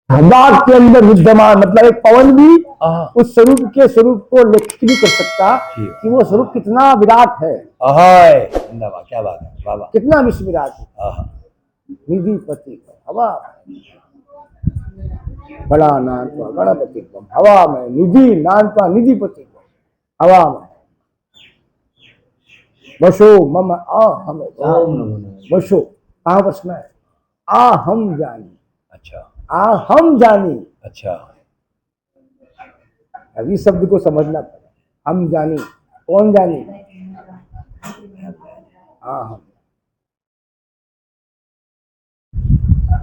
हवा के अंदर विद्यमान, मतलब एक पवन भी उस स्वरूप के स्वरूप को लक्षित नहीं कर सकता कि वो स्वरूप कितना विराट है। क्या बात है, बाबा कितना विश्व विराट है। निधि पति हवा बड़ा नानत्वा गणपति को हवा में, निधि नानत्वा निधिपति को हवा में। वशो मम अहम जानी, वशो कहाँ बसना है, अहम जानी। अच्छा, अहम जानी। अच्छा, अभी शब्द को समझना पड़ेगा। हम जानी, कौन जानी, अहम।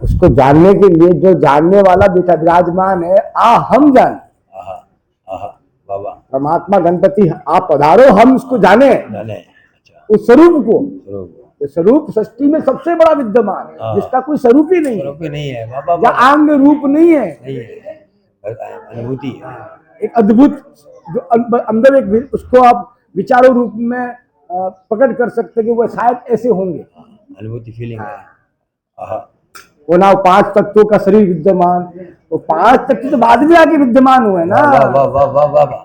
उसको जानने के लिए जो जानने वाला बेटा विराजमान है, अहम जानी। बाबा परमात्मा गणपति आप पधारो, हम उसको जाने, अच्छा, उस स्वरूप को। स्वरूप सृष्टि में सबसे बड़ा विद्यमान है, जिसका कोई स्वरूप ही नहीं है बाबा, या आंग रूप नहीं है, अनुभूति है, एक अद्भुत जो अंदर एक, उसको आप विचारों रूप में प्रकट कर सकते हैं कि वो शायद ऐसे होंगे। अनुभूति, फीलिंग है। वो ना 5 तत्वों का शरीर विद्यमान, वो 5 तत्व तो बाद में आके विद्यमान हुए ना। वाह वाह वाह वाह वाह।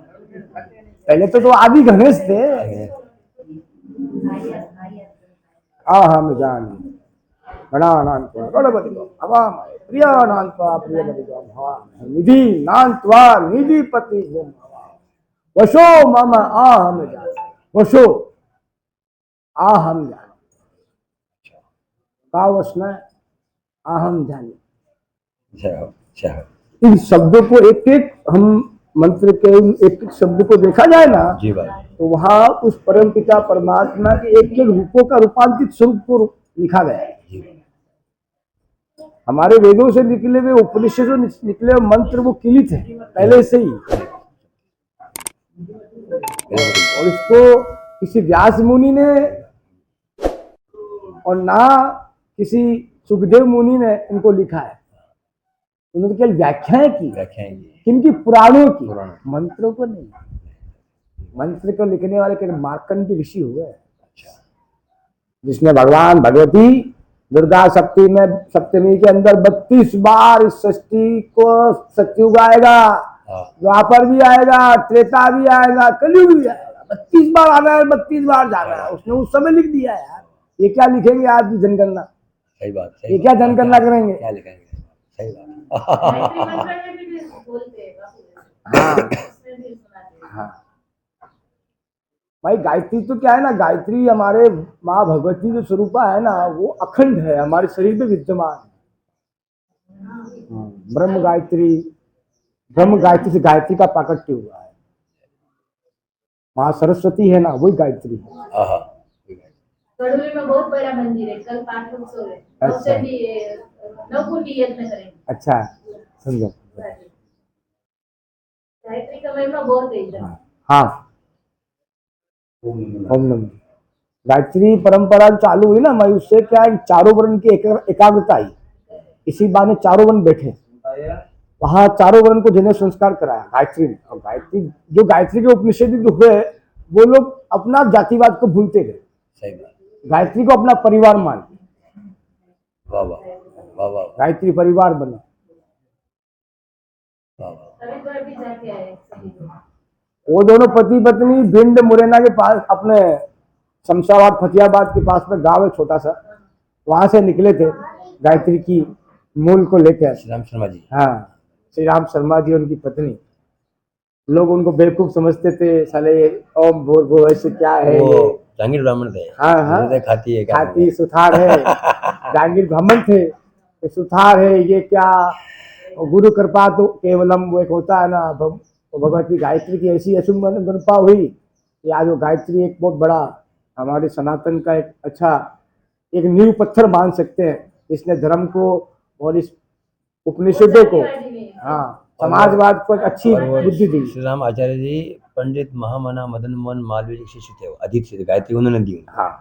पहले तो आदि गणेश थे। हम जानी गणानान्त्वा गणपति को हवा में, प्रियानान्त्वा प्रियपति को हवा में, निधि नान्त्वा निधिपति को हवा में। वशो मम अहम जानी, वशो अहम जानी, का वसना अहम जानी। इन शब्दों को एक एक हम मंत्र के एक एक शब्द को देखा जाए ना जी तो वहां उस परम पिता परमात्मा के एक एक रूपों का रूपांतरित स्वरूप को लिखा गया है। हमारे वेदों से निकले हुए उपनिषदों से निकले हुए मंत्र वो किलित है पहले से ही। और इसको किसी व्यास मुनि ने और ना किसी सुखदेव मुनि ने इनको लिखा है। उन्होंने केवल व्याख्याएं की, किनकी, पुराणों की, मंत्रों को नहीं। मंत्र को लिखने वाले के मार्कंड ऋषि हुए, जिसने भगवान भगवती दुर्गा सप्तमी के अंदर 32 बार इस सृष्टि को सत्युग आएगा, द्वापर भी आएगा, त्रेता भी आएगा, कलयुग भी आएगा, 32 बार आना है, 32 बार जाना है। उसने उस समय लिख दिया यार। ये क्या लिखेंगे आज की जनगणना? सही बात, ये क्या जनगणना करेंगे? क्या लिखेंगे? सही बात। हाँ भाई, गायत्री तो क्या है ना, गायत्री हमारे माँ भगवती जो स्वरूपा है ना, वो अखंड है, हमारे शरीर में विद्यमान है। ब्रह्म गायत्री से गायत्री का प्राकट्य हुआ है। माँ सरस्वती है ना, वही गायत्री है। गढ़ोली में बहुत बड़ा मंदिर है, कल पाठ उत्सव है। अच्छा, भी 9 कोटि यज्ञ करेंगे। अच्छा, समझो। गायत्री का महिमा बहुत है इधर। हाँ, ओम नमः। गायत्री परंपरा चालू हुई ना मैं, उससे क्या है, चारों वर्ण की एकाग्रता आई। इसी बहाने चारों वर्ण बैठे वहां, चारों वर्ण को जिन्हें संस्कार कराया गायत्री ने। और गायत्री के उपनिषद जो हुए, वो लोग अपना जातिवाद को भूलते गए, गायत्री को अपना परिवार मान। गायत्री परिवार बना। वो दोनों पति पत्नी भिंड मुरैना के पास, अपने शमशाबाद फतियाबाद के पास में गांव है छोटा सा, वहां से निकले थे गायत्री की मूल को लेकर। श्री राम शर्मा जी। हाँ, श्री राम शर्मा जी उनकी पत्नी। लोग उनको बेवकूफ समझते थे, साले ओम भूर भुव ऐसे क्या है ये। जांगीर ब्राह्मण थे। हाँ, खाती सुथार है। जांगीर ब्राह्मण थे, सुथार है ये क्या। गुरु कृपा तो केवलम, वो एक होता है ना, भगवती गायत्री की ऐसी कृपा हुई कि आज वो गायत्री एक बहुत बड़ा हमारे सनातन का एक अच्छा एक नींव पत्थर मान सकते हैं, जिसने धर्म को और इस उपनिषदों को, हाँ, समाजवाद को एक अच्छी बुद्धि दी। श्री राम आचार्य जी पंडित महामना मदन मोहन मालवीय जी शिष्य थे, अधिक से गायत्री उन्होंने दी। हाँ,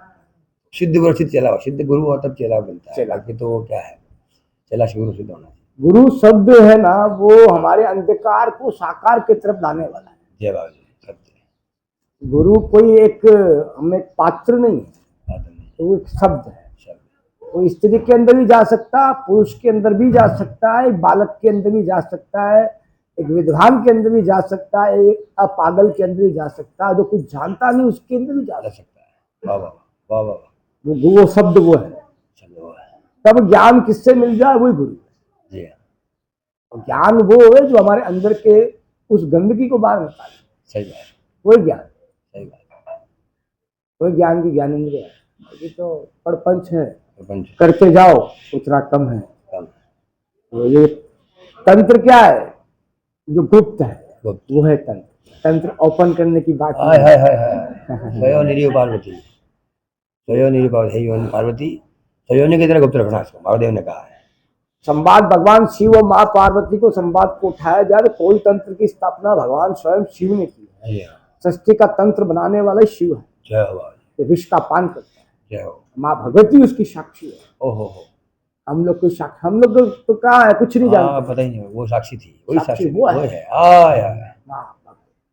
सिद्ध गुरु सिद्ध चला, सिद्ध गुरु और तब चेला बनता है। बाकी तो वो क्या है, चला गुरु सिद्ध होना। गुरु शब्द है ना, वो हमारे अंधकार को साकार की तरफ लाने वाला है। जय बाबा जी। गुरु कोई एक हमें पात्र नहीं है, वो एक शब्द है। वो स्त्री के अंदर भी जा सकता, पुरुष के अंदर भी जा सकता है, एक बालक के अंदर भी जा सकता है, एक विद्वान के अंदर भी जा सकता है, एक अपागल के अंदर भी जा सकता है, जो कुछ जानता नहीं उसके अंदर भी जा सकता है। वाह वाह वाह वाह। वो शब्द वो है। चलो है। तब ज्ञान किससे मिल जाए, वही गुरु है। जी हाँ। और ज्ञान वो है जो हमारे अंदर के उस गंदगी को बाहर निकाले। सही बात। वही ज्ञान, सही बात। वही ज्ञान की ज्ञानेंद्रिय है। ये तो परपंच है, प्रपंच करते जाओ उतना कम है। कम। तो ये तंत्र क्या है, जो गुप्त है गुप्त। वो है तंत्र। तंत्र ओपन करने की बात हाय हाय हाय हाय। स्वयं निरीह पार्वती, स्वयं निरीह पार्वती, पार्वती स्वयं की तरह गुप्त रखना इसको महादेव ने कहा है। संवाद भगवान शिव और माँ पार्वती को संवाद को उठाया जाए तो कोई तंत्र की स्थापना भगवान स्वयं शिव ने की है। जी हाँ। सृष्टि का तंत्र बनाने वाला ही शिव है। जय हो बाबा। ये विष का पान करता है। जय हो। माँ भगवती उसकी साक्षी है। ओहो। हम लोग कोई साक्षी, हम लोग तो कहाँ है, कुछ नहीं जानते। पता ही नहीं, वो साक्षी थी, वही साक्षी वो है।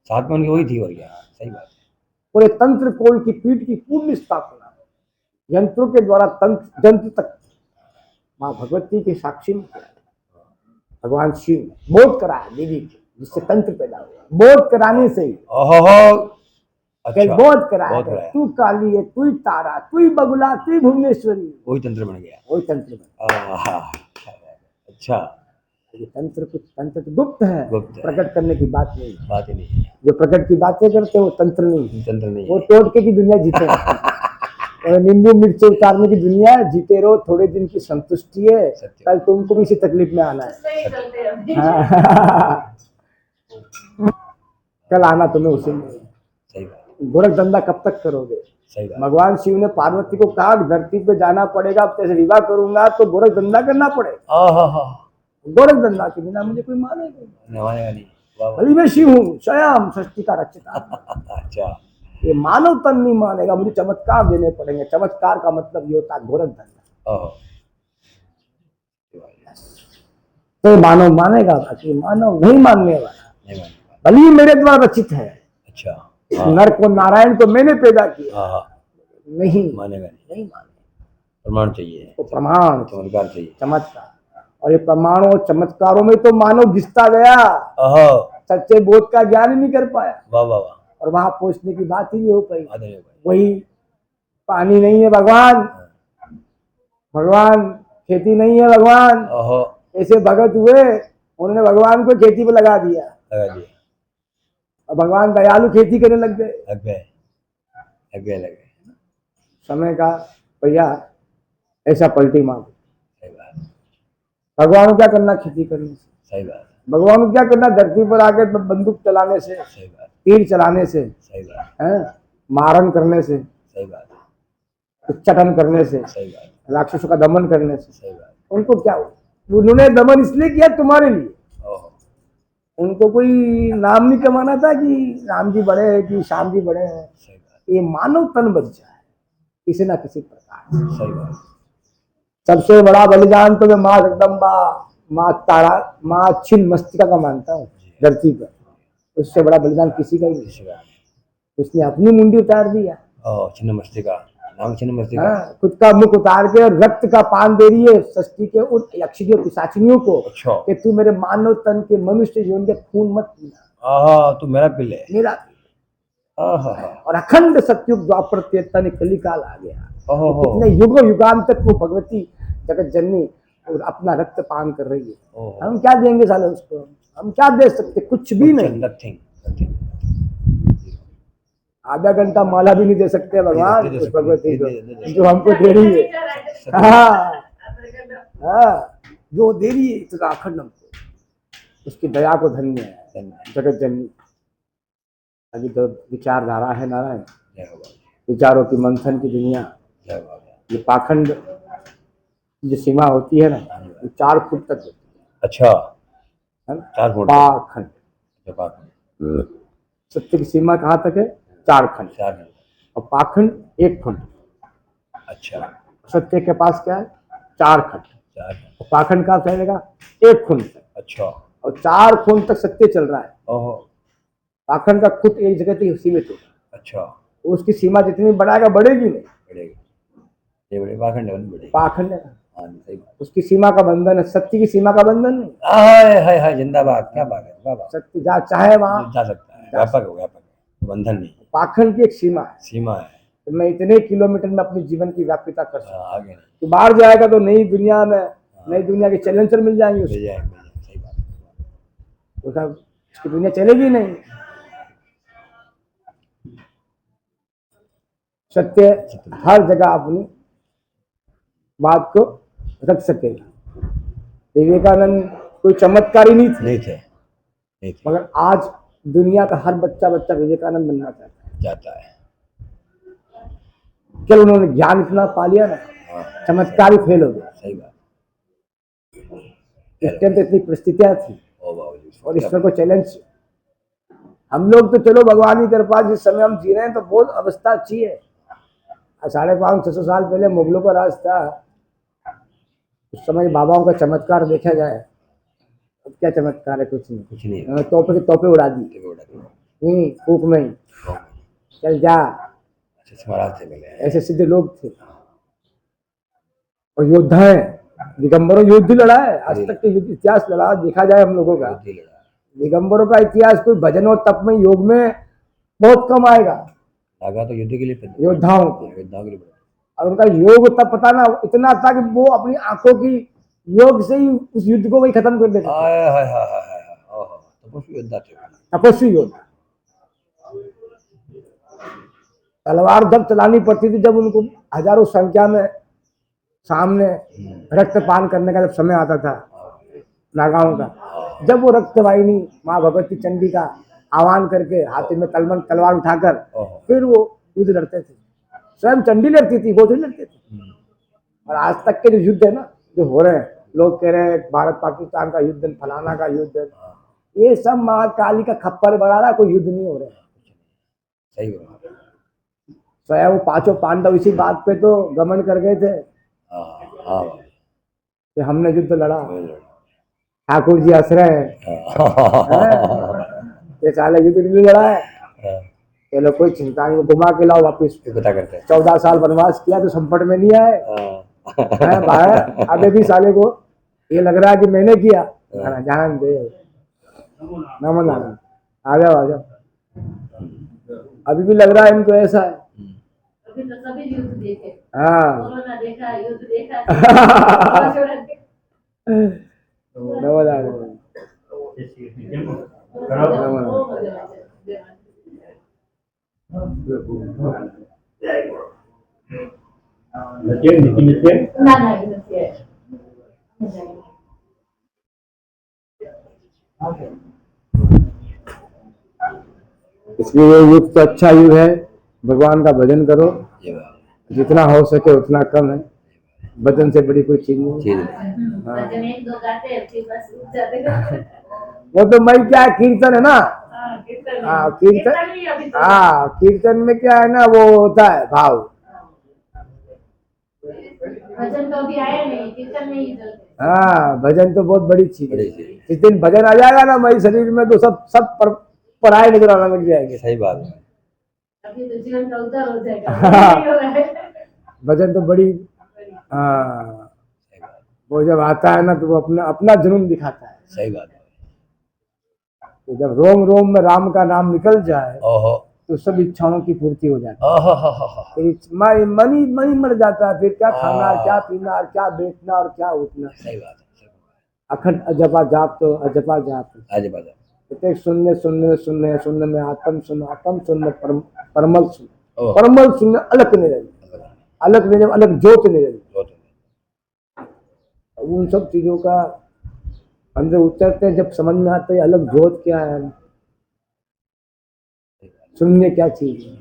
साथ में उनकी वही थी। और क्या। सही बात है। पूरे तंत्र कोल की पीठ की पूर्ण स्थापना यंत्रों के द्वारा तंत्र जंत्र तक माँ भगवती के साक्षी में किया। भगवान शिव ने बोध कराया देवी को, जिससे तंत्र पैदा हुआ। बोध कराने से ही अच्छा। बोध कराया गया, तू काली है, तू तारा, तू बगुला, तू भुवनेश्वरी। वही तंत्र बन गया। वही तंत्र बन। अच्छा। ये तंत्र कुछ तंत्र तो गुप्त है, गुप्त है। प्रकट करने की बात नहीं है। बात ही नहीं है। जो प्रकट की बातें करते हैं वो तंत्र नहीं है। तंत्र नहीं वो है। टोटके की दुनिया जीते और नींबू मिर्च उतारने की दुनिया है। जीते रहो, थोड़े दिन की संतुष्टि है, कल तुमको भी इसी तकलीफ में आना है। कल आना तुम्हें उसी में। सही बात। गोरख धंधा कब तक करोगे। सही बात। भगवान शिव ने पार्वती को कहा धरती पे जाना पड़ेगा, तेरे विवाह करूंगा तो गोरख धंधा करना पड़ेगा। गोरख धंधा के बिना मुझे कोई मानेगा नहीं। भले मैं शिव हूँ, स्वयं सृष्टि का रचयिता। अच्छा। ये मानव तन नहीं मानेगा, मुझे चमत्कार देने पड़ेंगे। चमत्कार का मतलब ये होता है गोरख धंधा। तो मानव मानेगा, बाकी मानव नहीं मानने वाला। भले ही मेरे द्वारा रचित है। अच्छा। नर को नारायण को मैंने पैदा किया। नहीं मानेगा, नहीं मानेगा। प्रमाण चाहिए, तो प्रमाण, चमत्कार चाहिए। चमत्कार। और ये प्रमाणों और चमत्कारों में तो मानव घिसता गया, सच्चे बोध का ज्ञान ही नहीं कर पाया। वाह वाह वाह। और वहां पहुंचने की बात ही नहीं हो पाई। वही पानी नहीं है भगवान, भगवान खेती नहीं है भगवान, ऐसे भगत हुए, उन्होंने भगवान को खेती पे लगा दिया। और भगवान दयालु खेती करने लग गए। समय का भैया ऐसा पलटी मार। भगवान को क्या करना खेती करने से। सही बात। भगवान को क्या करना धरती पर आके बंदूक चलाने से। सही बात। तीर चलाने से। सही बात है, मारण करने से। सही बात। उच्चाटन करने से। सही बात। राक्षसों का दमन करने से। सही बात। उनको क्या हुआ, उन्होंने दमन इसलिए किया तुम्हारे लिए। उनको कोई नाम नहीं कमाना था कि राम जी बड़े हैं कि श्याम जी बड़े हैं। ये मानव तन बच जाए किसी ना किसी प्रकार। सही बात। सबसे बड़ा बलिदान तो मैं माँ जगदम्बा, माँ तारा, माँ छिन्न मस्तिका का मानता हूँ धरती पर। उससे बड़ा बलिदान किसी का ही नहीं। उसने अपनी मुंडी उतार दिया। छिन्न मस्तिका, नाम छिन्न मस्तिका। खुद का मुख उतार के और रक्त का पान दे रही है सृष्टि के उन यक्षियों पिशाचिनियों को। अच्छा। कि तू मेरे मानव तन के मनुष्य जीवन के खून मत पीना। तू मेरा पी ले, मेरा। और अखंड सतयुग द्वापर त्रेता कलिकाल आ गया। कितने युगों युगान तक वो भगवती जगत जननी और अपना रक्त पान कर रही है। हम क्या देंगे साले उसको, हम क्या दे सकते, कुछ भी नहीं। आधा घंटा माला भी नहीं दे सकते भगवान उस भगवती को जो हमको दे रही है। जो दे रही है इतना अखंड हमको, उसकी दया को धन्य है जगत जननी। अभी तो विचारधारा है नारायण, विचारों की मंथन की दुनिया। ये पाखंड की जो सीमा होती है ना, वो 4 फुट तक होती है। अच्छा, है ना? 4 फुट पाखंड। सत्य की सीमा कहाँ तक है? 4 खंड। और पाखंड 1 फुट। अच्छा। सत्य के पास क्या है? 4 खंड। और पाखंड कहाँ फैलेगा? 1 फुट तक। अच्छा। और 4 फुट तक सत्य चल रहा है। पाखंड का खुद एक जगह तक सीमित होगा। अच्छा। उसकी सीमा जितनी बढ़ाएगा बढ़ेगी नहीं। ये बड़े पाखंड है, बड़े पाखंड है। हाँ सही बात। उसकी सीमा का बंधन है, सत्य की सीमा का बंधन नहीं। हाय जिंदाबाद, क्या बात है, वाह वाह। सत्य जहाँ चाहे वहां जा सकता है, व्यापक हो, व्यापक है, बंधन नहीं, पाखंड की एक सीमा है। सीमा है। तो मैं इतने किलोमीटर में अपने जीवन की व्याप्यता कर सकता हूँ। आगे नहीं तो बाहर जाएगा तो नई दुनिया में नई दुनिया के चैलेंजर मिल जाएंगे उसको। मिल जाए, सही बात है। उसकी दुनिया चलेगी नहीं। सत्य हर जगह अपनी बात को रख सकेगा। विवेकानंद कोई चमत्कारी नहीं थे, नहीं थे, मगर आज दुनिया का हर बच्चा विवेकानंद बनना जाता है। केवल उन्होंने ज्ञान इतना पा लिया ना, चमत्कारी फेल हो गया। सही बात। इस टाइम तो इतनी परिस्थितियां थी ओ बाबूजी, और ईश्वर को चैलेंज। हम लोग तो चलो भगवान की कृपा, जिस समय हम जी रहे हैं तो बहुत अवस्था अच्छी है। 550-600 साल पहले मुगलों का राज था, उस समय बाबाओं का चमत्कार देखा जाए, अब क्या चमत्कार है, कुछ नहीं। कुछ नहीं, उन्होंने तोपे के तोपे उड़ा दी, फूक में ही, चल जा। महाराज थे पहले, ऐसे सीधे लोग थे और योद्धा है, दिगंबरों युद्ध लड़ा है, आज तक के युद्ध इतिहास लड़ा देखा जाए हम लोगों का। दिगंबरों का इतिहास कोई भजन और तप में, योग में बहुत कम आएगा। आगा तो युद्ध के लिए योद्धाओं के, और उनका योग तब पता ना इतना था कि वो अपनी आंखों की योग से ही उस युद्ध को वही खत्म कर देते। तपस्वी योद्धा। तलवार जब चलानी पड़ती थी, जब उनको हजारों संख्या में सामने रक्तपान करने का जब समय आता था नागाओं का, जब वो रक्तवाहिनी माँ भगवती चंडी का आह्वान करके हाथी में तलवार उठाकर फिर वो युद्ध लड़ते थे। स्वयं चंडी लड़ती थी, वो लड़ते थे। और आज तक के जो युद्ध है ना, जो हो रहे हैं, लोग कह रहे हैं भारत पाकिस्तान का युद्ध, फलाना का युद्ध, ये सब महाकाली का खप्पर बढ़ा रहा, कोई युद्ध नहीं हो रहा है। सही बात। स्वयं वो पांचों पांडव इसी बात पे तो गमन कर गए थे कि हमने युद्ध लड़ा, ठाकुर जी हंस रहे हैं, ये साले युद्ध नहीं लड़ा है, चलो कोई चिंता नहीं, घुमा के लाओ वापिस। 14 साल वनवास किया तो संकट में नहीं आए भाई। अबे भी साले को ये लग रहा है कि मैंने किया, जान दे नमन आ जाओ। अभी भी लग रहा है इनको ऐसा है। अभी तो सभी युद्ध देखे, हाँ कोरोना देखा, युद्ध देखा। इसलिए ये युग तो अच्छा युग है, भगवान का भजन करो, जितना हो सके उतना कम है, भजन से बड़ी कोई चीज नहीं। भजन एक दो गाते हैं फिर बस उठ जाते हैं। वो तो मैं क्या कीर्तन है ना, कीर्तन कीर्तन में क्या है ना, वो होता है भाव। भजन तो अभी आया नहीं, कीर्तन में ही चलते। हाँ, भजन तो बहुत बड़ी चीज है। जिस दिन भजन आ जाएगा ना मेरे शरीर में, तो सब पराये नजर आना लग जाएंगे। सही बात है। अभी तो जीवन का उद्धार हो जाएगा। भजन तो बड़ी, हाँ, वो जब आता है ना तो वो अपना जुनून दिखाता है। सही बात है। तो जब रोम रोम में राम का नाम निकल जाए तो सब इच्छाओं की पूर्ति हो जाती है। मन ही मर जाता है, फिर क्या खाना, क्या पीना, क्या बेचना और क्या उठना। सही बात है। अखंड अजपा जाप तो अजपा जाप, प्रत्येक शून्य में आत्म शून्य परमल शून्य अलग निरंजन, अलग ज्योत निरंजन। उन सब चीजों का अंदर उतरते हैं, जब समझ में आता है अलग ज्योत क्या है, शून्य क्या चीज है,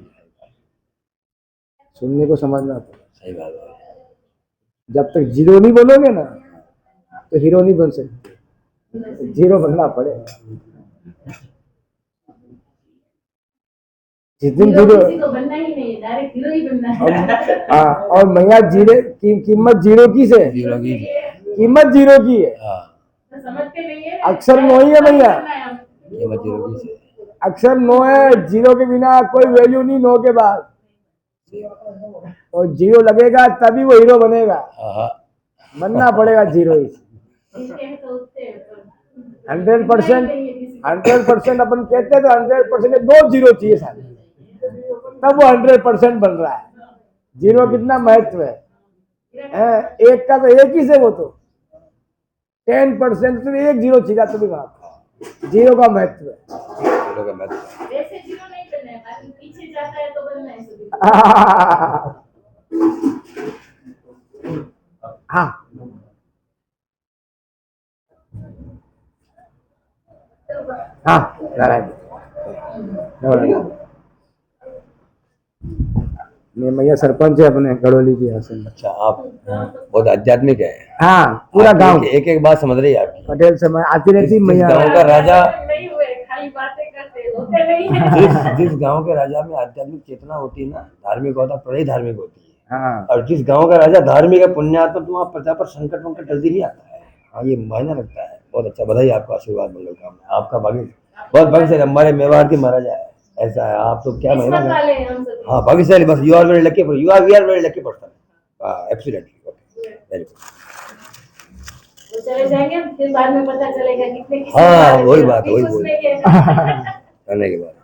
शून्य को समझना पड़ेगा। सही बात है। जब तक जीरो नहीं बनोगे ना तो हीरो नहीं बन सकते, जीरो बनना पड़ेगा। जिस दिन जीरो बनना ही नहीं, डायरेक्ट हीरो ही बनना है। हाँ, और मैया जीरो की कीमत जीरो की से, कीमत जीरो की है, समझते नहीं है। अक्षर नो ही है भैया, कीमत जीरो की से, अक्षर नो है, जीरो के बिना कोई वैल्यू नहीं, नो के बाद और जीरो लगेगा तभी वो हीरो बनेगा, हाँ हाँ बनना पड़ेगा जीरो ही। जिसके हैं तो उससे 100% अपन कहते हैं तो 100% 2 जीरो चाहिए साथ, तब वो 100% बन रहा है। जीरो कितना महत्व है, एक का तो एक ही से, वो तो 10% से 1 जीरो चाहिए तभी वहां जीरो का महत्व है। जीरो का महत्व। वैसे जीरो नहीं बनना है, बाकी पीछे जाता है तो बनना है सभी। हाँ हाँ नारायण मैं मैया सरपंच है अपने गड़ोली की यहाँ से। अच्छा, आप बहुत आध्यात्मिक है। हाँ पूरा गांव एक एक बात समझ रही है आपकी। पटेल से मैं आती रहती जिस मैया। गांव का राजा, नहीं हुए, खाली बातें करते होते नहीं है। जिस गांव के राजा में आध्यात्मिक चेतना होती है ना, धार्मिक होता, प्रजा धार्मिक होती है। हाँ और जिस गांव का राजा धार्मिक है, पुण्यात्मा, तो वहाँ प्रजा पर संकट वंकट जल्दी नहीं आता है। हाँ, ये मायने रखता है। बहुत अच्छा, बधाई आपको, आशीर्वाद, मंगल कामना। आपका भाग्य बहुत भाग्यशाली, हमारे मेवाड़ के महाराजा है। ऐसा है, आप तो क्या किस्मत महीना वाले हैं हम सब। हाँ भाग्यशाली, बस you are very lucky, we are very lucky person. Absolutely, okay, very good. वो चले जाएंगे, फिर बाद में पता चलेगा कितने किस्मत हाँ वाले वही थे। बात, अभी वही कुछ बोल नहीं है। करने की बात।